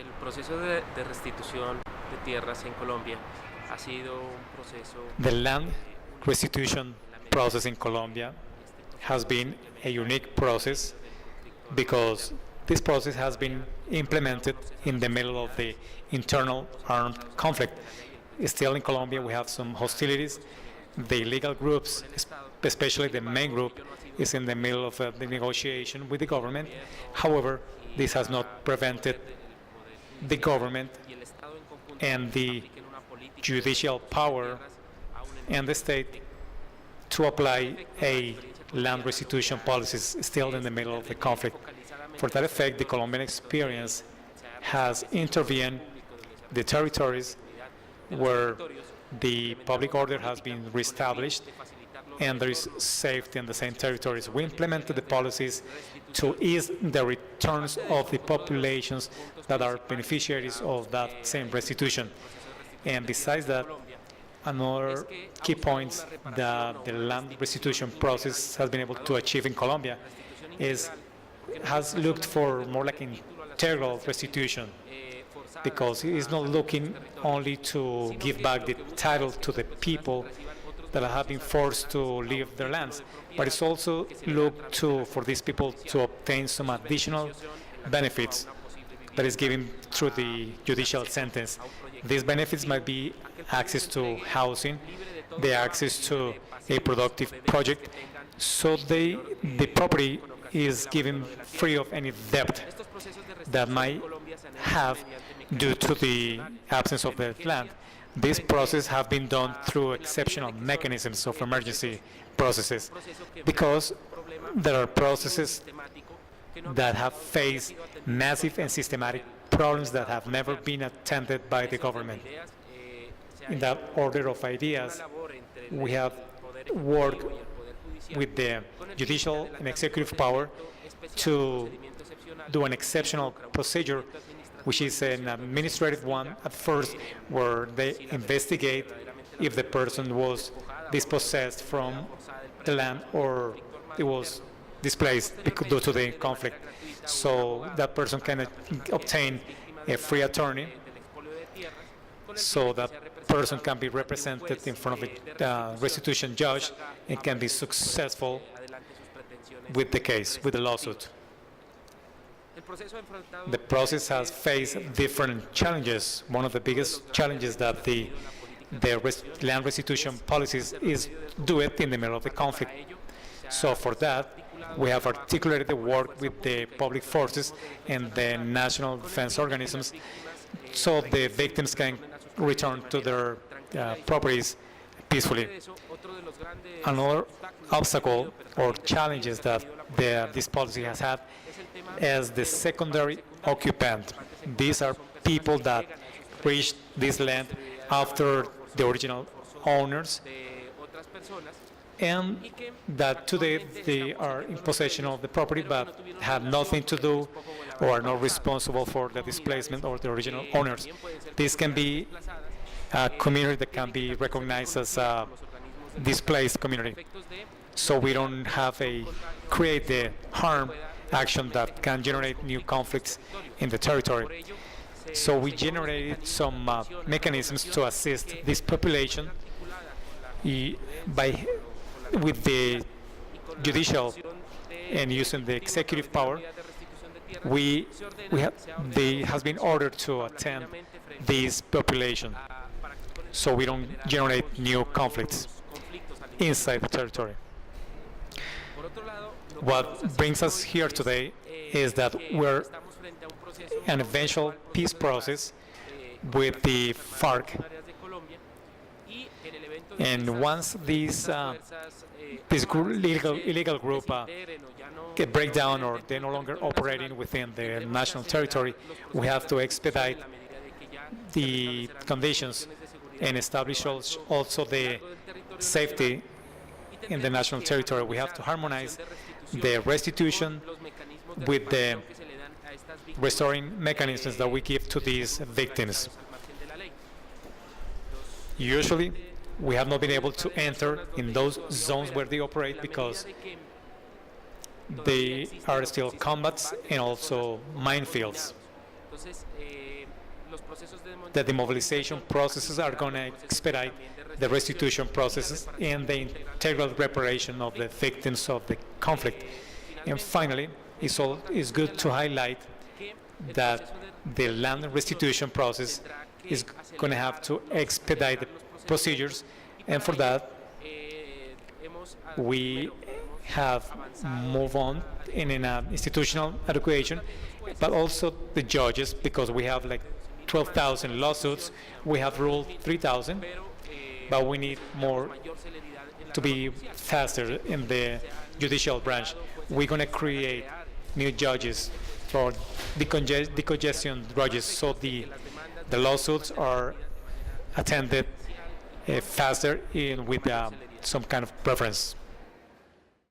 El proceso de restitución de tierras en Colombia ha sido un proceso The land único restitution en la América process in Latina. Colombia Este proceso has been a implementa unique en process medio del conflicto armado because interno. this process has Todavía been guarda implemented unos in the cesarles middle of the hostilidades internal los armed enfrentados al margen conflict. de la ley, el pueblo Still in Colombia, we have armado some está en un hostilities. proceso de negociación The illegal groups, con el Estado. especially Sin the main embargo, group, ello no ha sido is in the middle of the negotiation with the government. However, this has not prevented the government y el Estado en conjunto and the apliquen una política de judicial restitución de power tierras a un and the entorno state to apply a land restitution policies still in the middle of the conflict. For that effect, the Colombian experience has intervened the territories where the public order has been reestablished and there is safety in the same territories. We implemented the policies to ease the returns of the populations that are beneficiaries of that same restitution. And besides that, another key points that the land restitution process has been able to achieve in Colombia is has looked for more like integral restitution, because it is not looking only to give back the title to the people that have been forced to leave their lands, but it's also looked to for these people to obtain some additional benefits that is given through the judicial sentence. These benefits might be access to housing, the access to a productive project, so the property is given free of any debt that might have due to the absence of the land. This process has been done through exceptional mechanisms of emergency processes, because there are processes that have faced massive and systematic problems that have never been attended by the government. In that order of ideas, we have worked with the judicial and executive power to do an exceptional procedure, which is an administrative one at first, where they investigate if the person was dispossessed from the land or it was displaced due to the conflict. So that person can obtain a free attorney, so that person can be represented in front of a restitution judge and can be successful with the case, with the lawsuit. The process has faced different challenges. One of the biggest challenges that the land restitution policies is do it in the middle of the conflict. So for that, we have articulated the work with the public forces and the national defense organisms, so the victims can return to their properties peacefully. Another obstacle or challenges that this policy has had is the secondary occupant. These are people that reached this land after the original owners, and that today they are in possession of the property but have nothing to do or are not responsible for the displacement of the original owners. This can be a community that can be recognized as a displaced community. So we don't have create the harm action that can generate new conflicts in the territory. So we generated some mechanisms to assist this population with the judicial and using the executive power. They has been ordered to attend this population, so we don't generate new conflicts inside the territory. What brings us here today is that we're an eventual peace process with the FARC, and once this illegal group get break down or they're no longer operating within the national territory, we have to expedite the conditions and establish also the safety in the national territory. We have to harmonize the restitution with the restoring mechanisms that we give to these victims. Usually, we have not been able to enter in those zones where they operate because they are still combats and also minefields. the demobilization processes are going to expedite the restitution processes and the integral reparation of the victims of the conflict. And finally, it's good to highlight that the land restitution process is going to have to expedite the procedures, and for that, we have moved on in an institutional education, but also the judges, because we have like 12,000 lawsuits. We have ruled 3,000, but we need more to be faster in the judicial branch. We're going to create new judges for decongestion judges, so the lawsuits are attended faster and with some kind of preference.